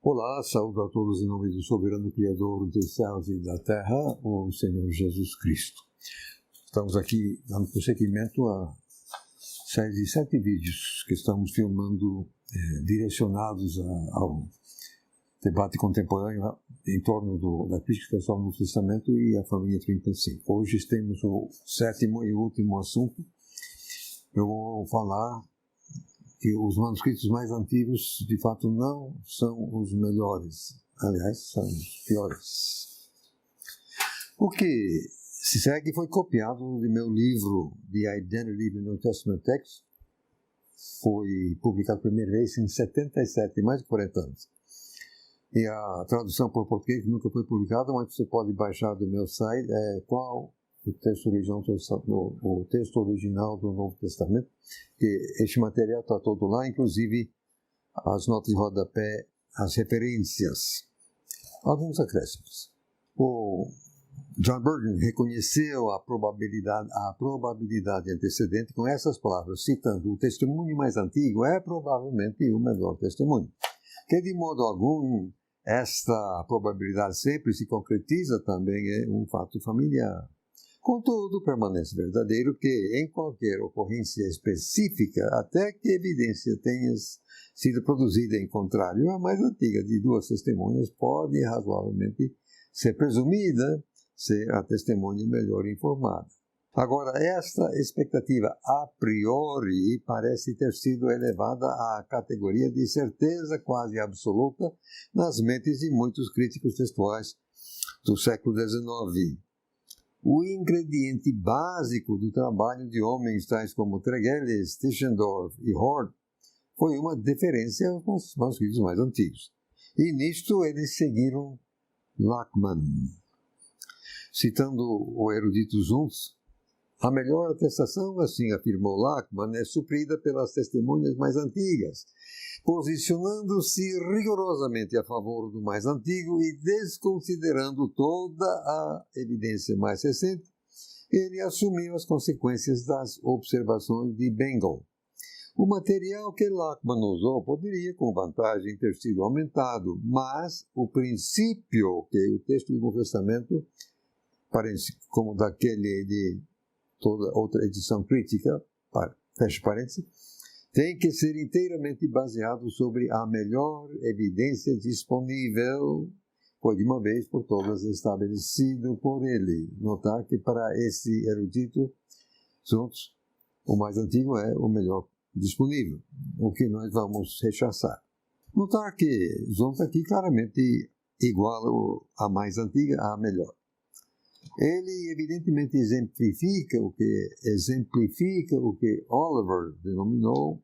Olá, saúdo a todos em nome do soberano Criador dos céus e da terra, o Senhor Jesus Cristo. Estamos aqui dando prosseguimento a série de 7 vídeos que estamos filmando direcionados ao debate contemporâneo em torno da crítica ao Novo Testamento e a família 35. Hoje temos o 7º e último assunto. Eu vou falar que os manuscritos mais antigos, de fato, não são os melhores. Aliás, são os piores. O que se segue foi copiado de meu livro The Identity of the New Testament Text. Foi publicado pela primeira vez em 77, mais de 40 anos. E a tradução para o português nunca foi publicada, mas você pode baixar do meu site qual o texto original do Novo Testamento, que este material está todo lá, inclusive as notas de rodapé, as referências, alguns acréscimos. O John Burton reconheceu a probabilidade antecedente com essas palavras, citando: o testemunho mais antigo é provavelmente o melhor testemunho. Que de modo algum esta probabilidade sempre se concretiza também é um fato familiar. Contudo, permanece verdadeiro que, em qualquer ocorrência específica, até que evidência tenha sido produzida em contrário, a mais antiga de duas testemunhas pode razoavelmente ser presumida ser a testemunha melhor informada. Agora, esta expectativa a priori parece ter sido elevada à categoria de certeza quase absoluta nas mentes de muitos críticos textuais do século XIX. O ingrediente básico do trabalho de homens tais como Tregelles, Tischendorf e Hort foi uma deferência aos manuscritos mais antigos. E nisto eles seguiram Lachmann. Citando o erudito Zuntz, a melhor atestação, assim afirmou Lachmann, é suprida pelas testemunhas mais antigas, posicionando-se rigorosamente a favor do mais antigo e desconsiderando toda a evidência mais recente. Ele assumiu as consequências das observações de Bengel. O material que Lachmann usou poderia, com vantagem, ter sido aumentado, mas o princípio que o texto do Novo Testamento, parece como daquele de toda outra edição crítica, fecha parênteses, tem que ser inteiramente baseado sobre a melhor evidência disponível, foi de uma vez por todas estabelecido por ele. Notar que para esse erudito, Zuntz, o mais antigo é o melhor disponível, o que nós vamos rechaçar. Notar que Zuntz aqui claramente iguala a mais antiga à melhor. Ele evidentemente exemplifica o que Oliver denominou,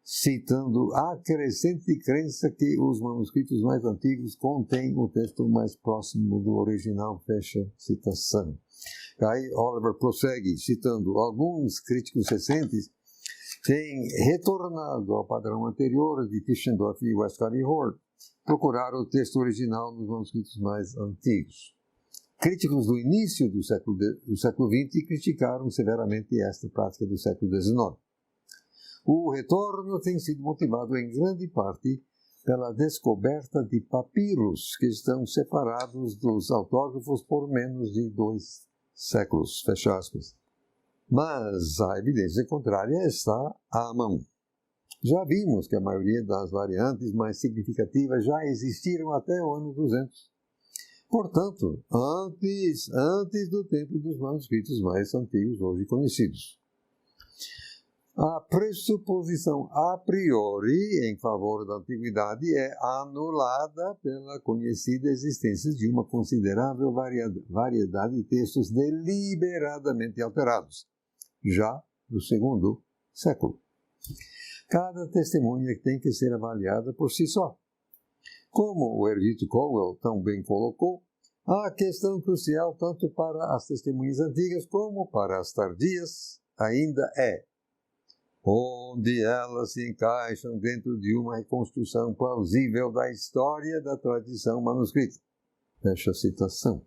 citando a crescente crença que os manuscritos mais antigos contêm o texto mais próximo do original, fecha citação. Aí Oliver prossegue, citando: alguns críticos recentes têm retornado ao padrão anterior de Tischendorf e Westcott e Hort, procurar o texto original nos manuscritos mais antigos. Críticos do início do século XX criticaram severamente esta prática do século XIX. O retorno tem sido motivado em grande parte pela descoberta de papiros que estão separados dos autógrafos por menos de 2 séculos, fecha aspas. Mas a evidência contrária está à mão. Já vimos que a maioria das variantes mais significativas já existiram até o ano 200. Portanto, antes do tempo dos manuscritos mais antigos hoje conhecidos. A pressuposição a priori em favor da antiguidade é anulada pela conhecida existência de uma considerável variedade de textos deliberadamente alterados, já no segundo século. Cada testemunha tem que ser avaliada por si só. Como o erudito Cowell tão bem colocou, a questão crucial tanto para as testemunhas antigas como para as tardias ainda é onde elas se encaixam dentro de uma reconstrução plausível da história da tradição manuscrita. Fecha a citação.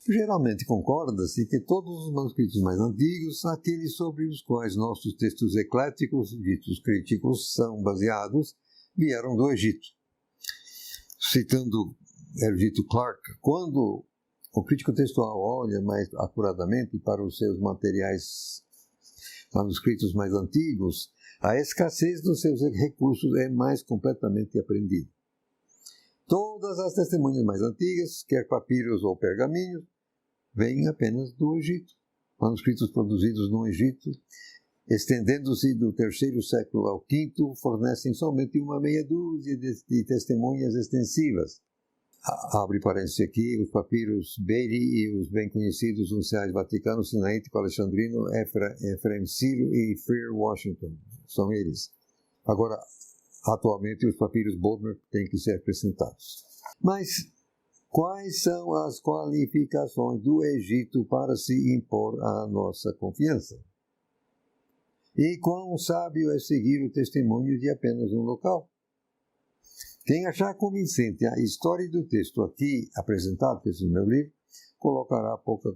Geralmente concorda-se que todos os manuscritos mais antigos, aqueles sobre os quais nossos textos ecléticos, ditos críticos, são baseados, vieram do Egito. citando erudito Clark, quando o crítico textual olha mais acuradamente para os seus manuscritos mais antigos, a escassez dos seus recursos é mais completamente aprendida. Todas as testemunhas mais antigas, quer papiros ou pergaminhos, vêm apenas do Egito. Manuscritos produzidos no Egito, estendendo-se do terceiro século ao quinto, fornecem somente uma meia dúzia de testemunhas extensivas. Abre parênteses aqui, os papiros Beatty e os bem conhecidos unciais vaticanos sinaítico alexandrino Efrem Ciro e Freer Washington. São eles. Agora, atualmente, os papiros Bodmer têm que ser acrescentados. Mas quais são as qualificações do Egito para se impor à nossa confiança? E quão sábio é seguir o testemunho de apenas um local? Quem achar convincente a história do texto aqui apresentado, que é o meu livro, colocará pouca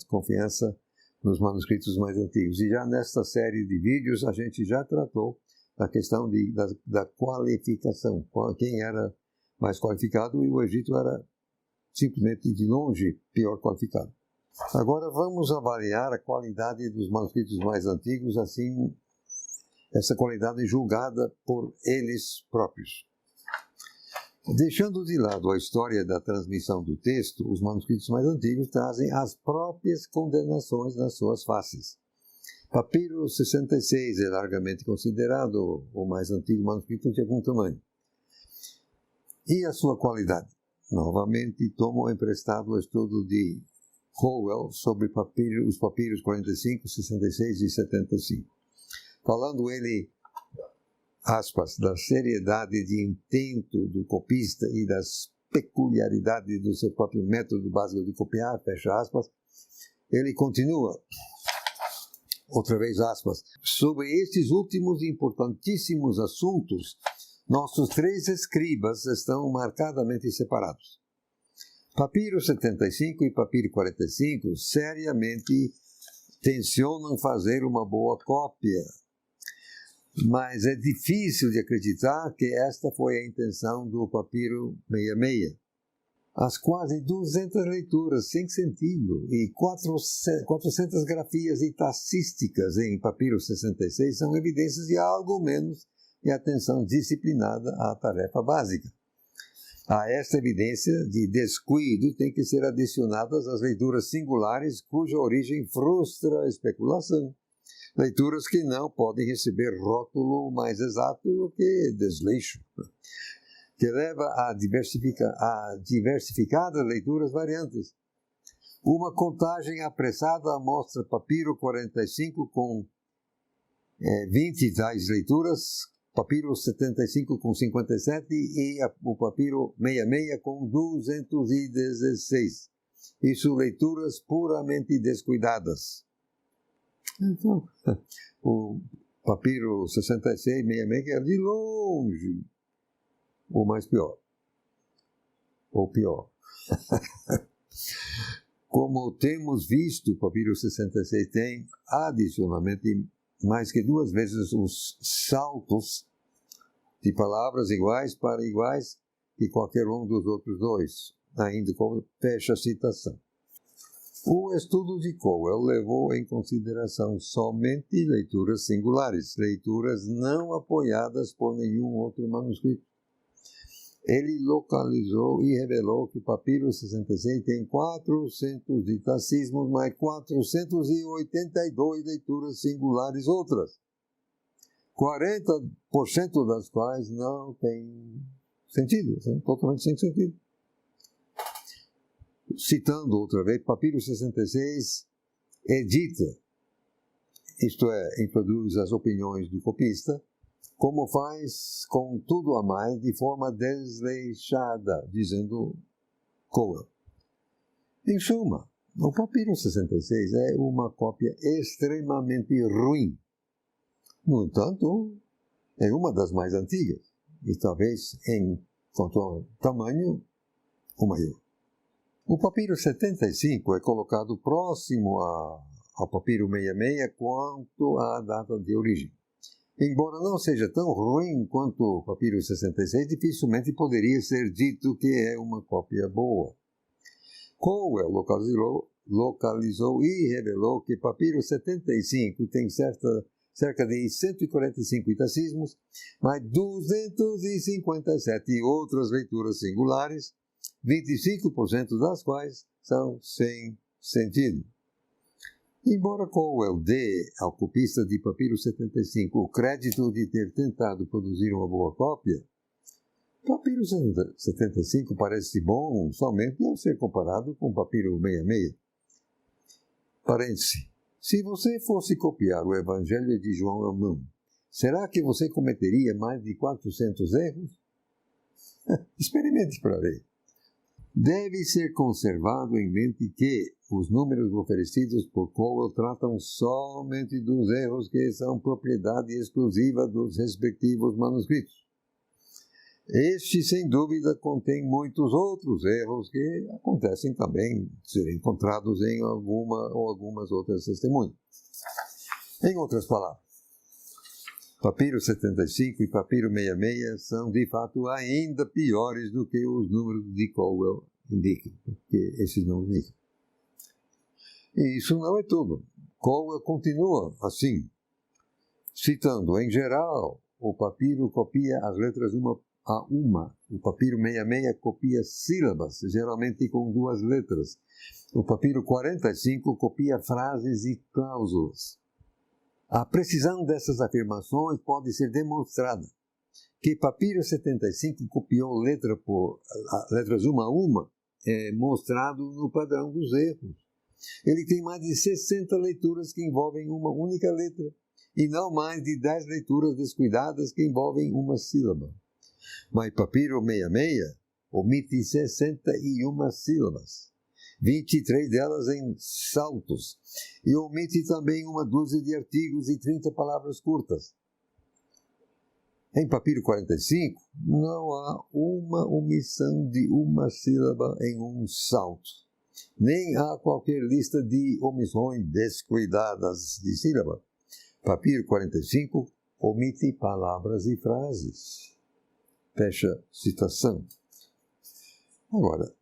confiança nos manuscritos mais antigos. E já nesta série de vídeos a gente já tratou da questão da qualificação. Quem era mais qualificado, e o Egito era simplesmente de longe pior qualificado. Agora vamos avaliar a qualidade dos manuscritos mais antigos, assim, essa qualidade julgada por eles próprios. Deixando de lado a história da transmissão do texto, os manuscritos mais antigos trazem as próprias condenações nas suas faces. Papiro 66 é largamente considerado o mais antigo manuscrito de algum tamanho. E a sua qualidade? Novamente, tomo emprestado o estudo de Cowell sobre os papiros 45, 66 e 75. Falando ele, aspas, da seriedade de intento do copista e das peculiaridades do seu próprio método básico de copiar, fecha aspas, ele continua, outra vez aspas, sobre estes últimos importantíssimos assuntos, nossos três escribas estão marcadamente separados. Papiro 75 e Papiro 45 seriamente tencionam fazer uma boa cópia, mas é difícil de acreditar que esta foi a intenção do Papiro 66. As quase 200 leituras sem sentido e 400 grafias itacísticas em Papiro 66 são evidências de algo menos de atenção disciplinada à tarefa básica. A esta evidência de descuido tem que ser adicionadas as leituras singulares cuja origem frustra a especulação. Leituras que não podem receber rótulo mais exato do que desleixo, que leva a diversificadas leituras variantes. Uma contagem apressada mostra Papiro 45 com 20 tais leituras, Papiro 75 com 57 e o Papiro 66 com 216. Isso leituras puramente descuidadas. Então, o Papiro 66, 66 é de longe o mais pior. Ou pior. Como temos visto, o Papiro 66 tem, adicionalmente, mais que 2 vezes os saltos de palavras iguais para iguais que qualquer um dos outros dois, ainda como fecha a citação. O estudo de Cowell levou em consideração somente leituras singulares, leituras não apoiadas por nenhum outro manuscrito. Ele localizou e revelou que Papiro 66 tem 400 ditacismos, mais 482 leituras singulares outras, 40% das quais não têm sentido, são totalmente sem sentido. Citando outra vez, Papiro 66 edita, isto é, introduz as opiniões do copista, como faz com tudo a mais, de forma desleixada, dizendo Cowell. Em suma, o Papiro 66 é uma cópia extremamente ruim. No entanto, é uma das mais antigas, e talvez, em quanto ao tamanho, o maior. O Papiro 75 é colocado próximo ao Papiro 66 quanto à data de origem. Embora não seja tão ruim quanto o papiro 66, dificilmente poderia ser dito que é uma cópia boa. Cowell localizou e revelou que papiro 75 tem cerca de 145 itacismos, mais 257 outras leituras singulares, 25% das quais são sem sentido. Embora Cowell dê ao copista de papiro 75 o crédito de ter tentado produzir uma boa cópia, papiro 75 parece bom somente ao ser comparado com papiro 66. Parêntese. Se você fosse copiar o Evangelho de João à mão, será que você cometeria mais de 400 erros? Experimente para ver. Deve ser conservado em mente que os números oferecidos por Cowell tratam somente dos erros que são propriedade exclusiva dos respectivos manuscritos. Este, sem dúvida, contém muitos outros erros que acontecem também ser encontrados em algumas outras testemunhas. Em outras palavras, papiro 75 e papiro 66 são, de fato, ainda piores do que os números de Cowell indicam, porque esses números indicam. E isso não é tudo. Cowell continua assim, citando, em geral, o papiro copia as letras uma a uma. O papiro 66 copia sílabas, geralmente com 2 letras. O papiro 45 copia frases e cláusulas. A precisão dessas afirmações pode ser demonstrada. Que papiro 75 copiou letras uma a uma é mostrado no padrão dos erros. Ele tem mais de 60 leituras que envolvem uma única letra, e não mais de 10 leituras descuidadas que envolvem uma sílaba. Mas papiro 66 omite 61 sílabas, 23 delas em saltos, e omite também uma dúzia de artigos e 30 palavras curtas. Em papiro 45, não há uma omissão de uma sílaba em um salto, nem há qualquer lista de omissões descuidadas de sílaba. Papiro 45 omite palavras e frases. Fecha citação. Agora,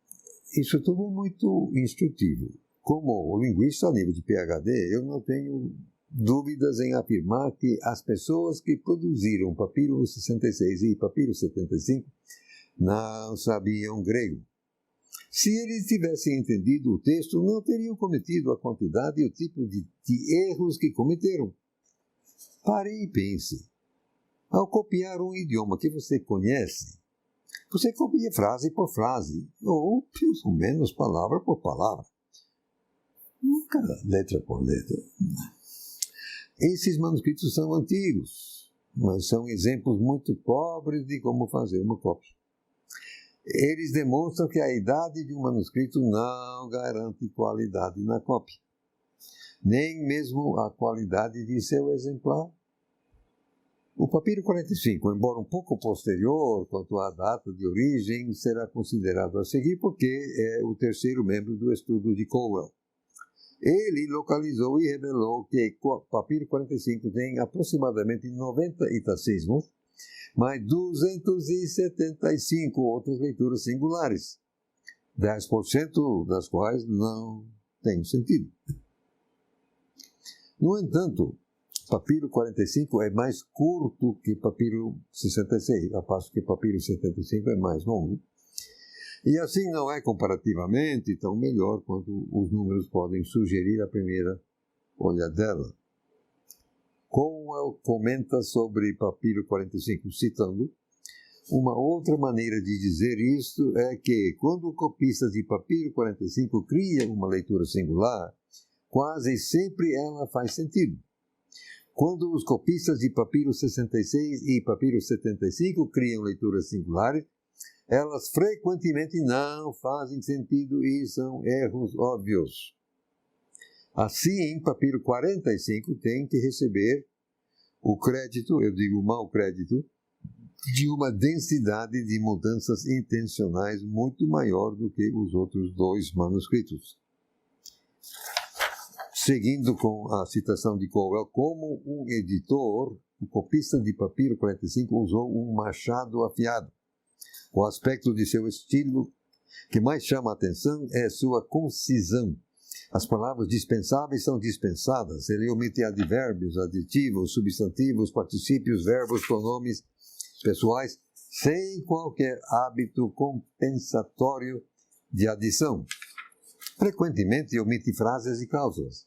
isso tudo é muito instrutivo. Como linguista a nível de PhD, eu não tenho dúvidas em afirmar que as pessoas que produziram papiro 66 e papiro 75 não sabiam grego. Se eles tivessem entendido o texto, não teriam cometido a quantidade e o tipo de erros que cometeram. Pare e pense. Ao copiar um idioma que você conhece, você copia frase por frase, ou pelo menos palavra por palavra. Nunca letra por letra. Esses manuscritos são antigos, mas são exemplos muito pobres de como fazer uma cópia. Eles demonstram que a idade de um manuscrito não garante qualidade na cópia, nem mesmo a qualidade de seu exemplar. O papiro 45, embora um pouco posterior quanto à data de origem, será considerado a seguir porque é o terceiro membro do estudo de Cowell. Ele localizou e revelou que o papiro 45 tem aproximadamente 90 itacismos, mais 275 outras leituras singulares, 10% das quais não têm sentido. No entanto, papiro 45 é mais curto que papiro 66, a passo que papiro 75 é mais longo. E assim não é comparativamente tão melhor quanto os números podem sugerir à primeira olhadela. Cowell comenta sobre papiro 45, citando, uma outra maneira de dizer isto é que, quando o copista de papiro 45 cria uma leitura singular, quase sempre ela faz sentido. Quando os copistas de papiro 66 e papiro 75 criam leituras singulares, elas frequentemente não fazem sentido e são erros óbvios. Assim, papiro 45 tem que receber o crédito, eu digo mau crédito, de uma densidade de mudanças intencionais muito maior do que os outros 2 manuscritos. Seguindo com a citação de Cowell, como um editor o copista de papiro 45 usou um machado afiado. O aspecto de seu estilo que mais chama a atenção é sua concisão. As palavras dispensáveis são dispensadas. Ele omite advérbios, adjetivos, substantivos, particípios, verbos, pronomes pessoais, sem qualquer hábito compensatório de adição. Frequentemente omite frases e cláusulas.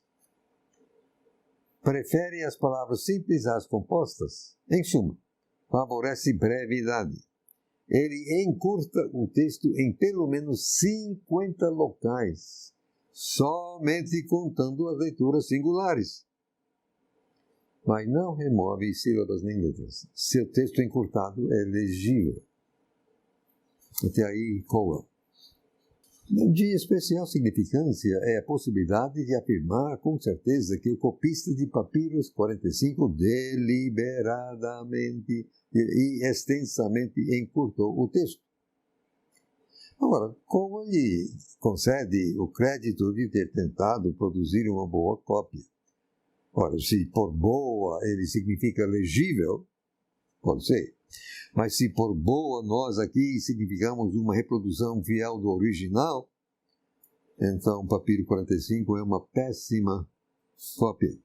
Prefere as palavras simples às compostas. Em suma, favorece brevidade. Ele encurta o texto em pelo menos 50 locais, somente contando as leituras singulares. Mas não remove sílabas nem letras. Seu texto encurtado é legível. Até aí, Cowell. De especial significância é a possibilidade de afirmar com certeza que o copista de Papiros 45 deliberadamente e extensamente encurtou o texto. Agora, como ele concede o crédito de ter tentado produzir uma boa cópia? Ora, se por boa ele significa legível, pode ser. Mas se por boa nós aqui significamos uma reprodução fiel do original, então Papiro 45 é uma péssima cópia.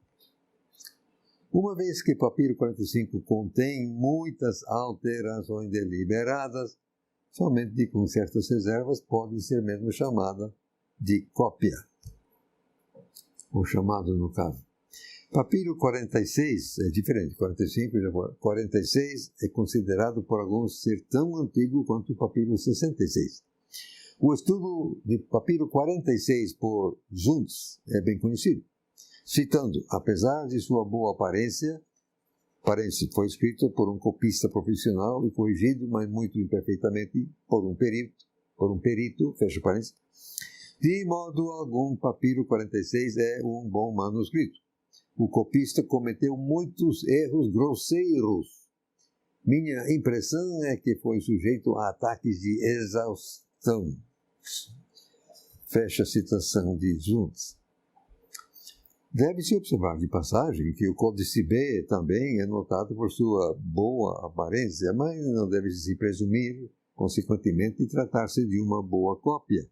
Uma vez que Papiro 45 contém muitas alterações deliberadas, somente com certas reservas pode ser mesmo chamada de cópia. Ou chamado no caso. Papiro 46 é diferente, 45 já foi. 46 é considerado por alguns ser tão antigo quanto o Papiro 66. O estudo de Papiro 46 por Zuntz é bem conhecido. Citando, apesar de sua boa aparência foi escrito por um copista profissional e corrigido, mas muito imperfeitamente, por um perito, fecha parênteses. De modo algum, Papiro 46 é um bom manuscrito. O copista cometeu muitos erros grosseiros. Minha impressão é que foi sujeito a ataques de exaustão. Fecha a citação de Zuntz. Deve-se observar de passagem que o Códice B também é notado por sua boa aparência, mas não deve-se presumir, consequentemente, tratar-se de uma boa cópia.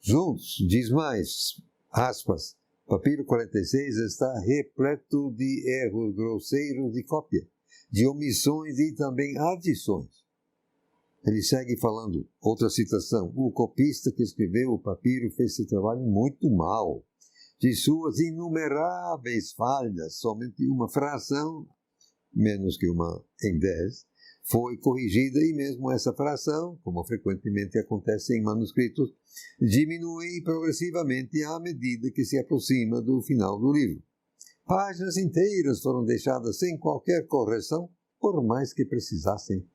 Zuntz diz mais, aspas, Papiro 46 está repleto de erros grosseiros de cópia, de omissões e também adições. Ele segue falando, outra citação, o copista que escreveu o papiro fez seu trabalho muito mal. De suas inumeráveis falhas, somente uma fração, menos que uma em 10, foi corrigida e mesmo essa fração, como frequentemente acontece em manuscritos, diminui progressivamente à medida que se aproxima do final do livro. Páginas inteiras foram deixadas sem qualquer correção, por mais que precisassem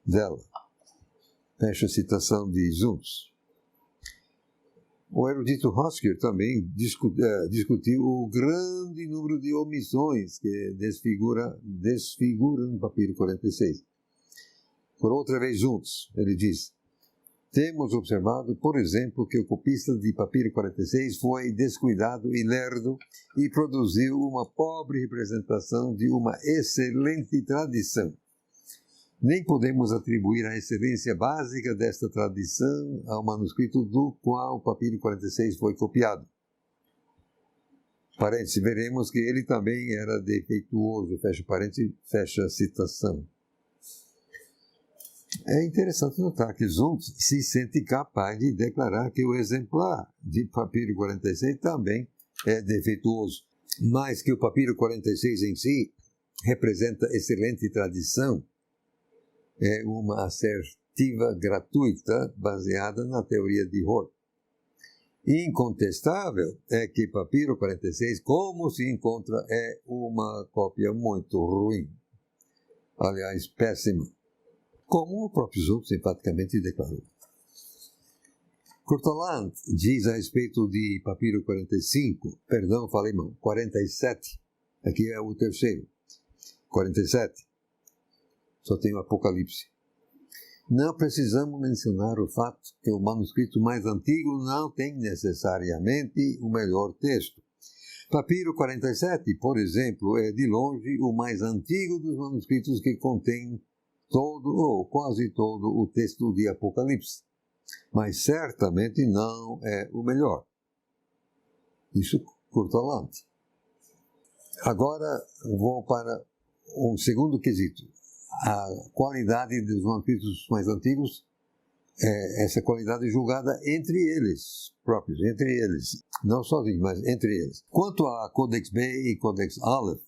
dela. Fecha a citação de Zuntz. O erudito Hosker também discutiu o grande número de omissões que desfiguram o Papiro 46. Por outra vez, Zuntz, ele diz, temos observado, por exemplo, que o copista de Papiro 46 foi descuidado e lerdo e produziu uma pobre representação de uma excelente tradição. Nem podemos atribuir a excelência básica desta tradição ao manuscrito do qual o Papiro 46 foi copiado. Parênteses, veremos que ele também era defeituoso, fecha parênteses, fecha a citação. É interessante notar que Zuntz se sente capaz de declarar que o exemplar de Papiro 46 também é defeituoso, mas que o Papiro 46 em si representa excelente tradição. É uma assertiva gratuita baseada na teoria de Hort. Incontestável é que Papiro 46, como se encontra, é uma cópia muito ruim. Aliás, péssima. Como o próprio Zuntz enfaticamente declarou. Courtauld diz a respeito de Papiro 47. Aqui é o terceiro. 47. Só tem o Apocalipse. Não precisamos mencionar o fato que o manuscrito mais antigo não tem necessariamente o melhor texto. Papiro 47, por exemplo, é de longe o mais antigo dos manuscritos que contém todo ou quase todo o texto de Apocalipse, mas certamente não é o melhor. Isso Courtauld. Agora vou para um segundo quesito. A qualidade dos manuscritos mais antigos, essa qualidade julgada entre eles próprios, entre eles, não sozinhos, mas entre eles. Quanto a Codex B e Codex Aleph,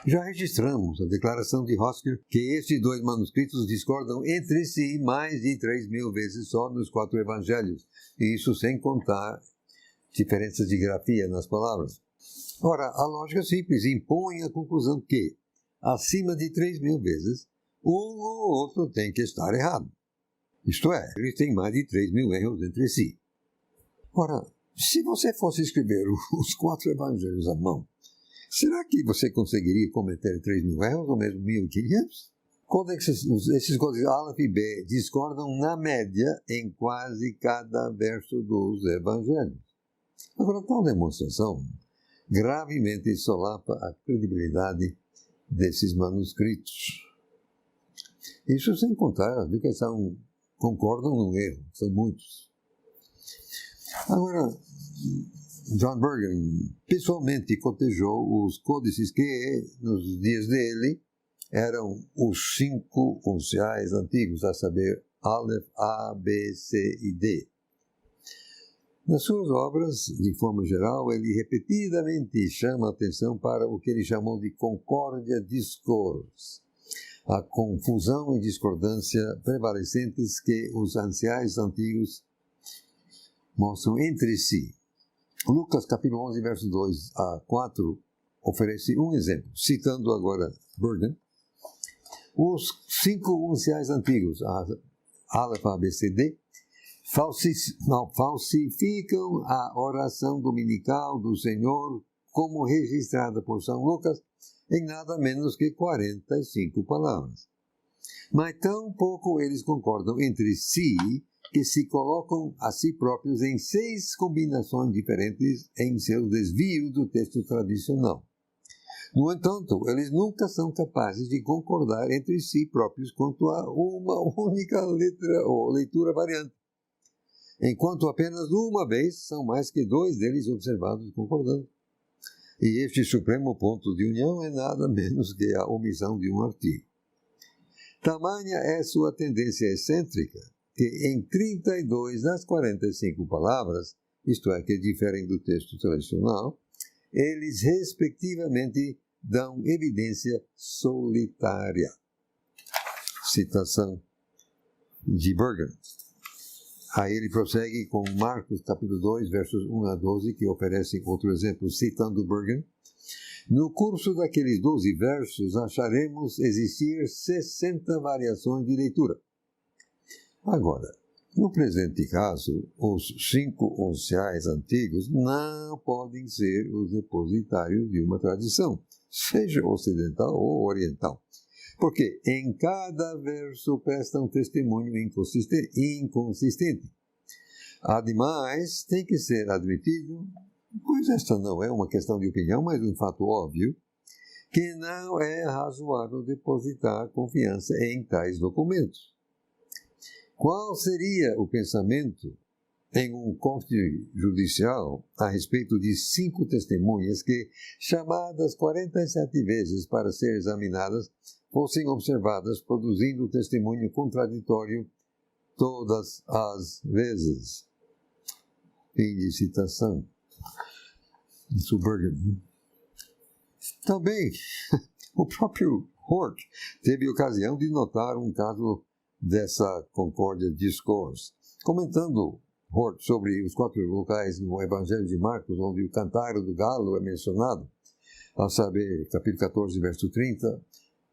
já registramos a declaração de Hosker que estes dois manuscritos discordam entre si mais de 3.000 vezes só nos 4 evangelhos, e isso sem contar diferenças de grafia nas palavras. Ora, a lógica simples impõe a conclusão que, acima de 3.000 vezes, um ou outro tem que estar errado. Isto é, eles têm mais de 3.000 erros entre si. Ora, se você fosse escrever os 4 evangelhos à mão, será que você conseguiria cometer 3.000 erros ou mesmo 1.500? Esses códigos Aleph e B discordam na média em quase cada verso dos evangelhos. Agora, tal demonstração gravemente solapa a credibilidade desses manuscritos. Isso sem contar que concordam no erro, são muitos. Agora, John Burgon pessoalmente cotejou os códices que, nos dias dele, eram os 5 unciais antigos, a saber, Aleph, A, B, C e D. Nas suas obras, de forma geral, ele repetidamente chama a atenção para o que ele chamou de concórdia discors, a confusão e discordância prevalecentes que os anciãos antigos mostram entre si. Lucas capítulo 11, verso 2 a 4, oferece um exemplo, citando agora Burgon. Os 5 unciais antigos, Aleph, A, B, C, D, falsificam a oração dominical do Senhor como registrada por São Lucas em nada menos que 45 palavras. Mas tão pouco eles concordam entre si que se colocam a si próprios em 6 combinações diferentes em seu desvio do texto tradicional. No entanto, eles nunca são capazes de concordar entre si próprios quanto a uma única letra ou leitura variante, enquanto apenas uma vez são mais que 2 deles observados concordando. E este supremo ponto de união é nada menos que a omissão de um artigo. Tamanha é sua tendência excêntrica que em 32 das 45 palavras, isto é, que diferem do texto tradicional, eles respectivamente dão evidência solitária. Citação de Burgon. Aí ele prossegue com Marcos capítulo 2, versos 1 a 12, que oferece outro exemplo, citando Burgon. No curso daqueles 12 versos, acharemos existir 60 variações de leitura. Agora, no presente caso, os 5 unciais antigos não podem ser os depositários de uma tradição, seja ocidental ou oriental, porque em cada verso prestam testemunho inconsistente. Ademais, tem que ser admitido, pois esta não é uma questão de opinião, mas um fato óbvio, que não é razoável depositar confiança em tais documentos. Qual seria o pensamento em um cônjuge judicial a respeito de 5 testemunhas que, chamadas 47 vezes para ser examinadas, fossem observadas produzindo testemunho contraditório todas as vezes? Fim de citação. Burgon. Também, o próprio Hort teve ocasião de notar um caso dessa concórdia discors. Comentando Hort sobre os 4 locais no Evangelho de Marcos, onde o cantar do galo é mencionado, a saber, capítulo 14, verso 30,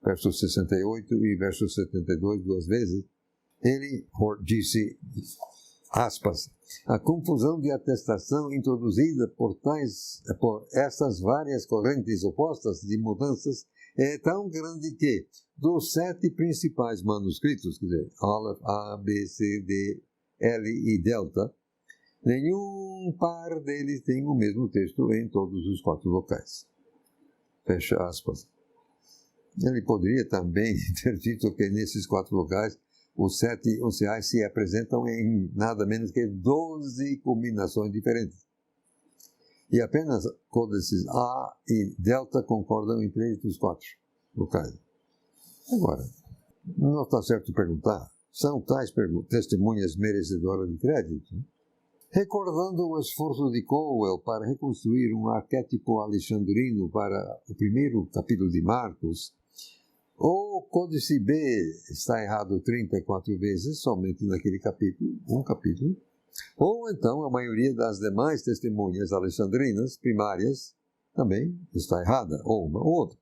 verso 68 e verso 72, 2 vezes, Hort disse, aspas, a confusão de atestação introduzida por essas várias correntes opostas de mudanças é tão grande que, dos 7 principais manuscritos, quer dizer, Aleph, A, B, C, D, L e Delta, Nenhum par deles tem o mesmo texto em todos os 4 locais. Fecha aspas. Ele poderia também ter dito que nesses 4 locais os 7 onciais se apresentam em nada menos que 12 combinações diferentes. E apenas códices A e delta concordam em 3 dos 4 locais. Agora, não está certo perguntar, são tais testemunhas merecedoras de crédito? Recordando o esforço de Cowell para reconstruir um arquétipo alexandrino para o primeiro capítulo de Marcos, o Códice B está errado 34 vezes somente naquele capítulo, um capítulo, ou então a maioria das demais testemunhas alexandrinas primárias também está errada, ou uma ou outra.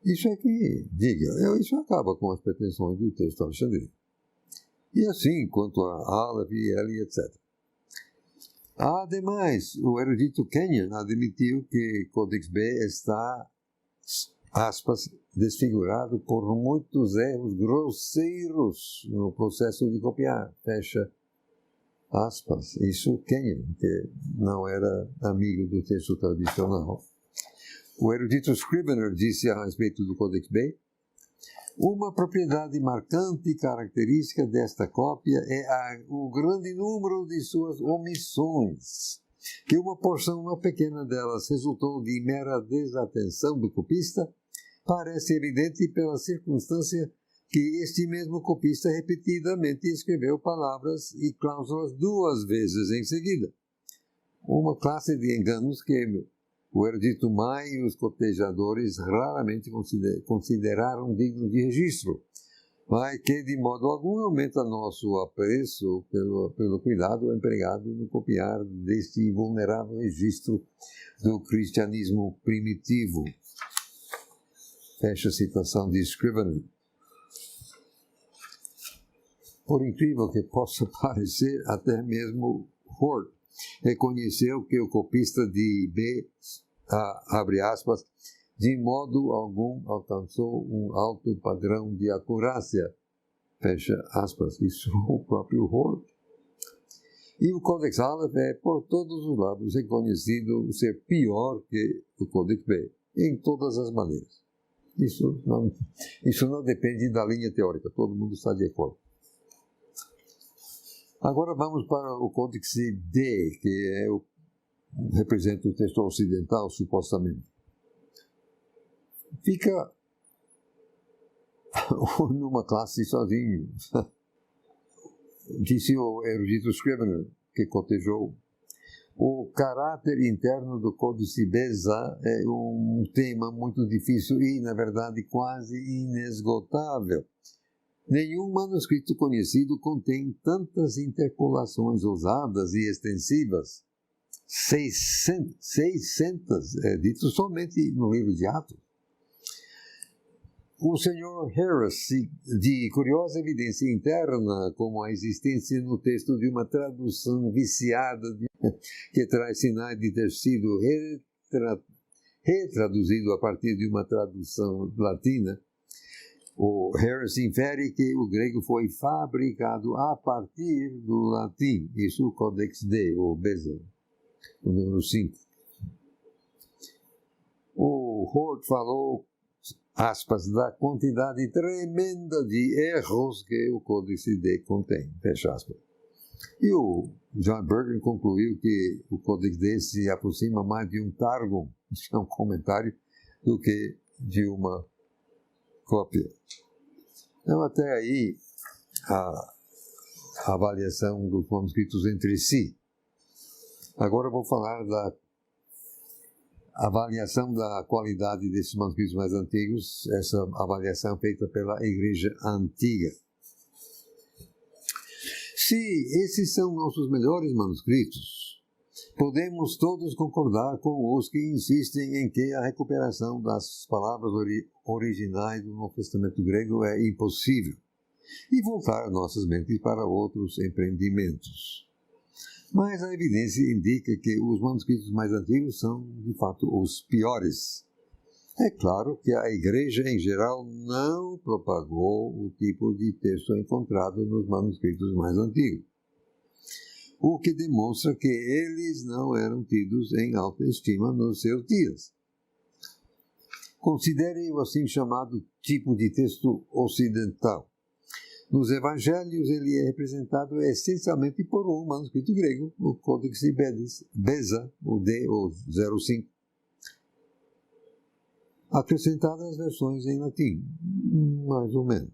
Isso é que, diga, isso acaba com as pretensões do texto alexandrino. E assim quanto a Aleph, L, etc. Ademais, o erudito Kenyon admitiu que Codex B está, aspas, desfigurado por muitos erros grosseiros no processo de copiar, fecha aspas. Isso Kenyon, que não era amigo do texto tradicional. O erudito Scrivener disse a respeito do Codex B: uma propriedade marcante e característica desta cópia é o grande número de suas omissões, que uma porção não pequena delas resultou de mera desatenção do copista, parece evidente pela circunstância que este mesmo copista repetidamente escreveu palavras e cláusulas 2 vezes em seguida. Uma classe de enganos que o erudito May e os cotejadores raramente consideraram dignos de registro, mas que de modo algum aumenta nosso apreço pelo cuidado empregado no copiar deste vulnerável registro do cristianismo primitivo. Fecha a citação de Scrivener. Por incrível que possa parecer, até mesmo Hort reconheceu que o copista de B, abre aspas, de modo algum alcançou um alto padrão de acurácia, fecha aspas, isso o próprio Hort. E o Codex Aleph é, por todos os lados, reconhecido ser pior que o Codex B, em todas as maneiras. Isso não depende da linha teórica, todo mundo está de acordo. Agora vamos para o Códice D, que representa o texto ocidental, supostamente. Fica numa classe sozinho. Disse o erudito Scrivener, que cotejou: o caráter interno do Códice Beza é um tema muito difícil e, na verdade, quase inesgotável. Nenhum manuscrito conhecido contém tantas interpolações ousadas e extensivas. 600 é dito somente no livro de Atos. O Sr. Harris, de curiosa evidência interna, como a existência no texto de uma tradução viciada que traz sinais de ter sido retraduzido a partir de uma tradução latina, o Harris infere que o grego foi fabricado a partir do latim. Isso o Codex D, ou Beza, o número 5. O Hort falou, aspas, da quantidade tremenda de erros que o Códice D contém, fecha aspas. E o John Bergen concluiu que o Códice D se aproxima mais de um Targum, isso é um comentário, do que de uma cópia. Então, até aí, a avaliação dos manuscritos entre si. Agora eu vou falar da avaliação da qualidade desses manuscritos mais antigos, essa avaliação feita pela Igreja Antiga. Se esses são nossos melhores manuscritos, podemos todos concordar com os que insistem em que a recuperação das palavras originais do Novo Testamento grego é impossível e voltar nossas mentes para outros empreendimentos. Mas a evidência indica que os manuscritos mais antigos são, de fato, os piores. É claro que a Igreja, em geral, não propagou o tipo de texto encontrado nos manuscritos mais antigos. o que demonstra que eles não eram tidos em alta estima nos seus dias. Considere o assim chamado tipo de texto ocidental. Nos evangelhos, ele é representado essencialmente por um manuscrito grego, o Codex Beza, o D05, acrescentadas as versões em latim, mais ou menos.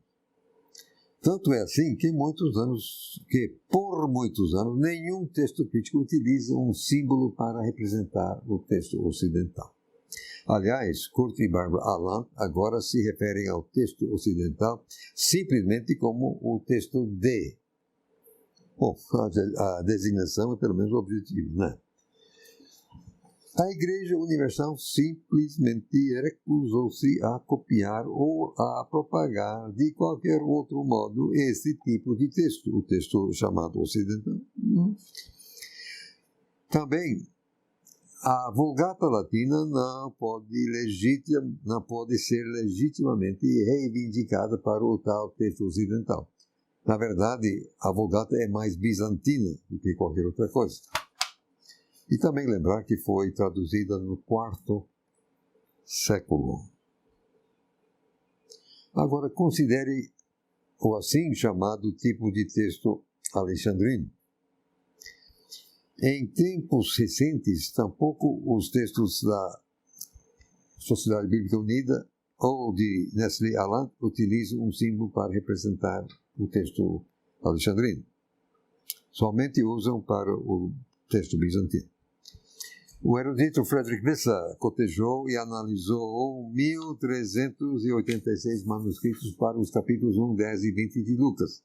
Tanto é assim que por muitos anos, nenhum texto crítico utiliza um símbolo para representar o texto ocidental. Aliás, Kurt e Barbara Allen agora se referem ao texto ocidental simplesmente como o texto D. Bom, a designação é pelo menos o objetivo, né? A Igreja Universal simplesmente recusou-se a copiar ou a propagar de qualquer outro modo esse tipo de texto, o texto chamado ocidental. Também, a Vulgata Latina não pode ser legitimamente reivindicada para o tal texto ocidental. Na verdade, a Vulgata é mais bizantina do que qualquer outra coisa. E também lembrar que foi traduzida no IV século. Agora, considere o assim chamado tipo de texto alexandrino. Em tempos recentes, tampouco os textos da Sociedade Bíblica Unida ou de Nestlé Aland utilizam um símbolo para representar o texto alexandrino. Somente usam para o texto bizantino. O erudito Frederick Bessa cotejou e analisou 1.386 manuscritos para os capítulos 1, 10 e 20 de Lucas.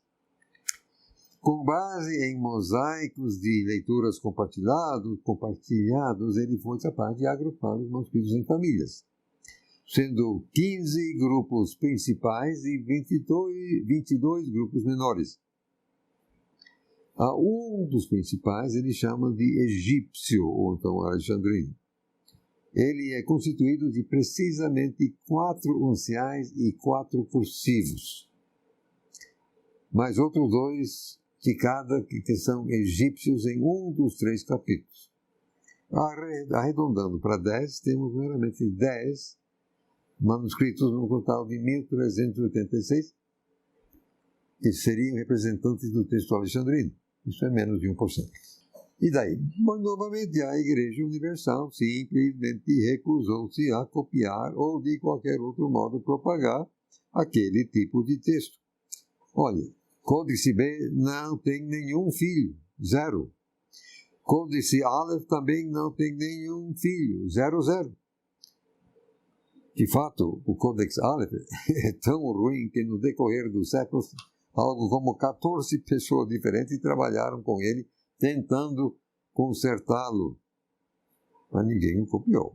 Com base em mosaicos de leituras compartilhados, ele foi capaz de agrupar os manuscritos em famílias, sendo 15 grupos principais e 22 grupos menores. A um dos principais ele chama de egípcio, ou então alexandrino. Ele é constituído de precisamente 4 unciais e 4 cursivos, mais outros 2 de cada que são egípcios em um dos 3 capítulos. Arredondando para 10, temos meramente 10 manuscritos no total de 1.386, que seriam representantes do texto alexandrino. Isso é menos de 1%. E daí? Mas, novamente, a Igreja Universal simplesmente recusou-se a copiar ou, de qualquer outro modo, propagar aquele tipo de texto. Olha, Códice B não tem nenhum filho, 0. Códice Aleph também não tem nenhum filho, 0. De fato, o Codex Aleph é tão ruim que no decorrer dos séculos, algo como 14 pessoas diferentes trabalharam com ele, tentando consertá-lo. Mas ninguém o copiou.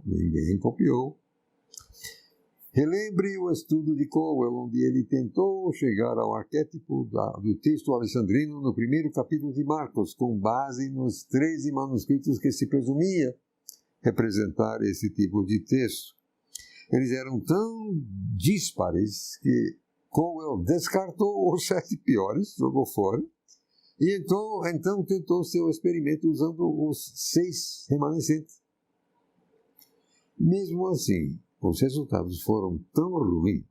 Relembre o estudo de Cowell, onde ele tentou chegar ao arquétipo do texto alexandrino no primeiro capítulo de Marcos, com base nos 13 manuscritos que se presumia representar esse tipo de texto. Eles eram tão díspares que Cowell descartou os 7 piores, jogou fora, e então tentou seu experimento usando os 6 remanescentes. Mesmo assim, os resultados foram tão ruins.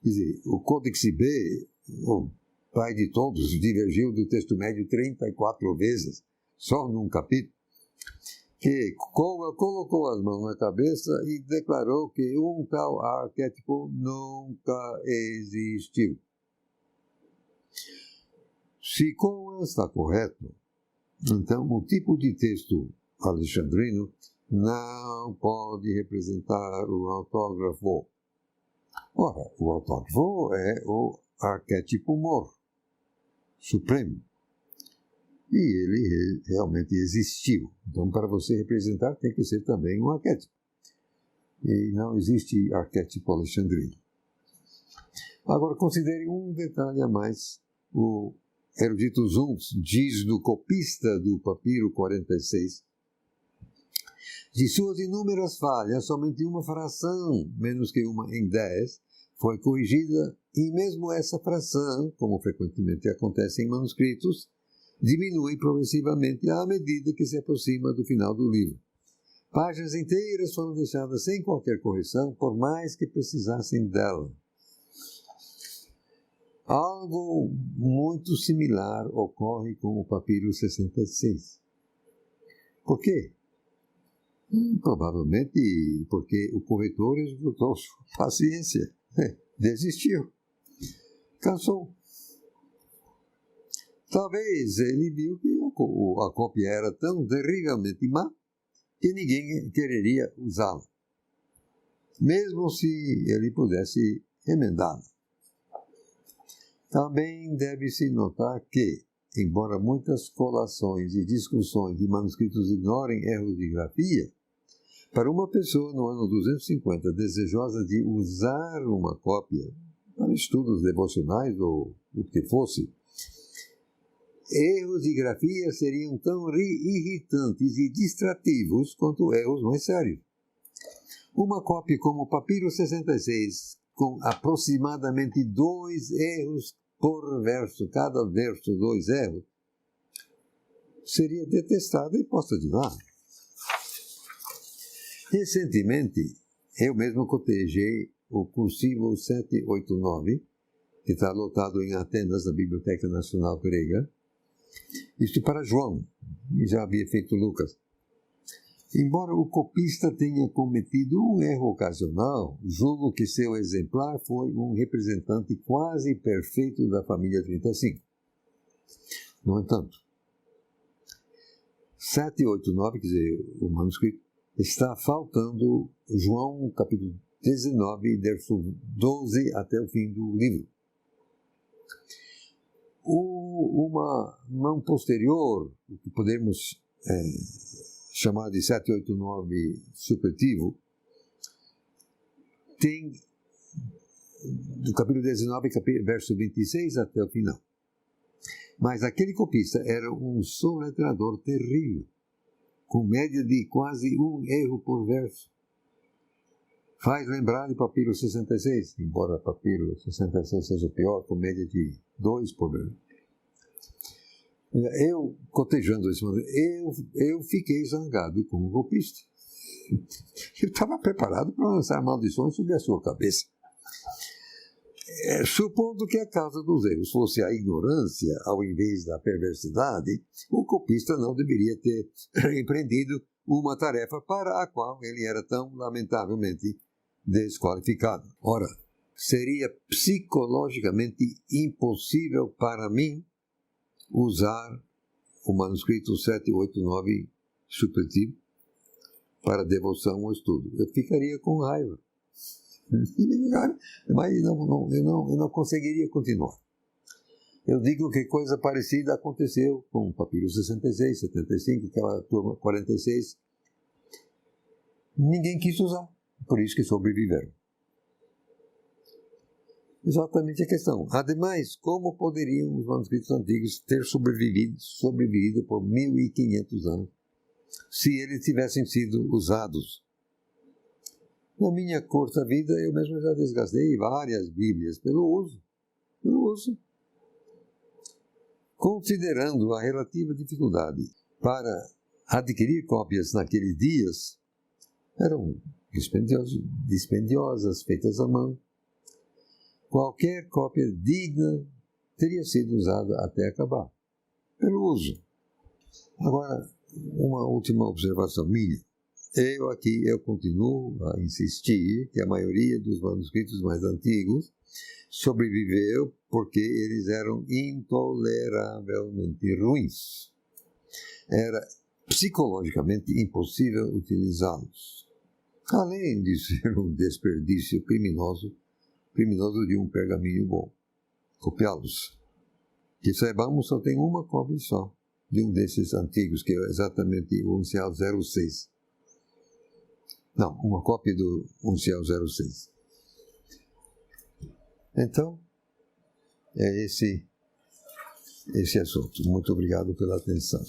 Quer dizer, o Codex B, o pai de todos, divergiu do texto médio 34 vezes, só num capítulo, que Cowell colocou as mãos na cabeça e declarou que um tal arquétipo nunca existiu. Se Cowell está correto, então o tipo de texto alexandrino não pode representar o autógrafo. Ora, o autógrafo é o arquétipo mor, supremo. E ele realmente existiu. Então, para você representar, tem que ser também um arquétipo. E não existe arquétipo alexandrino. Agora, considere um detalhe a mais. O erudito Zuntz diz do copista do papiro 46, de suas inúmeras falhas, somente uma fração, menos que uma em 10, foi corrigida, e mesmo essa fração, como frequentemente acontece em manuscritos, diminui progressivamente à medida que se aproxima do final do livro. Páginas inteiras foram deixadas sem qualquer correção, por mais que precisassem dela. Algo muito similar ocorre com o papiro 66. Por quê? Provavelmente porque o corretor esgotou sua paciência, desistiu, cansou. Talvez ele viu que a cópia era tão terrivelmente má que ninguém quereria usá-la, mesmo se ele pudesse remendá-la. Também deve-se notar que, embora muitas colações e discussões de manuscritos ignorem erros de grafia, para uma pessoa no ano 250 desejosa de usar uma cópia para estudos devocionais ou o que fosse, erros de grafia seriam tão irritantes e distrativos quanto erros mais sérios. Uma cópia como o Papiro 66, com aproximadamente 2 erros por verso, cada verso 2 erros, seria detestada e posta de lado. Recentemente, eu mesmo cotejei o cursivo 789, que está lotado em Atenas, na Biblioteca Nacional Grega, isto para João, e já havia feito Lucas. Embora o copista tenha cometido um erro ocasional, julgo que seu exemplar foi um representante quase perfeito da família 35. No entanto, 789, quer dizer, o manuscrito, está faltando João capítulo 19, verso 12 até o fim do livro. Uma mão posterior, o que podemos chamar de 789 supletivo, tem do capítulo 19, verso 26 até o final. Mas aquele copista era um soletrador terrível, com média de quase 1 erro por verso. Faz lembrar de Papiro 66, embora Papiro 66 seja pior, com média de 2 por verso. Eu, cotejando esse momento, eu fiquei zangado com o copista. Eu estava preparado para lançar maldições sobre a sua cabeça. Supondo que a causa dos erros fosse a ignorância, ao invés da perversidade, o copista não deveria ter empreendido uma tarefa para a qual ele era tão lamentavelmente desqualificado. Ora, seria psicologicamente impossível para mim usar o manuscrito 789 supletivo para devoção ou estudo. Eu ficaria com raiva. Mas eu não conseguiria continuar. Eu digo que coisa parecida aconteceu com o Papiro 66, 75, aquela turma 46. Ninguém quis usar, por isso que sobreviveram. Exatamente a questão. Ademais, como poderiam os manuscritos antigos ter sobrevivido por 1500 anos se eles tivessem sido usados? Na minha curta vida, eu mesmo já desgastei várias Bíblias pelo uso. Considerando a relativa dificuldade para adquirir cópias naqueles dias, eram dispendiosas, feitas à mão. Qualquer cópia digna teria sido usada até acabar, pelo uso. Agora, uma última observação minha. Eu continuo a insistir que a maioria dos manuscritos mais antigos sobreviveu porque eles eram intoleravelmente ruins. Era psicologicamente impossível utilizá-los. Além de ser um desperdício criminoso de um pergaminho bom. Copiá-los. Que saibamos, só tem uma cópia só de um desses antigos, que é exatamente o Uncial 06. Não, uma cópia do Uncial 06. Então, é esse assunto. Muito obrigado pela atenção.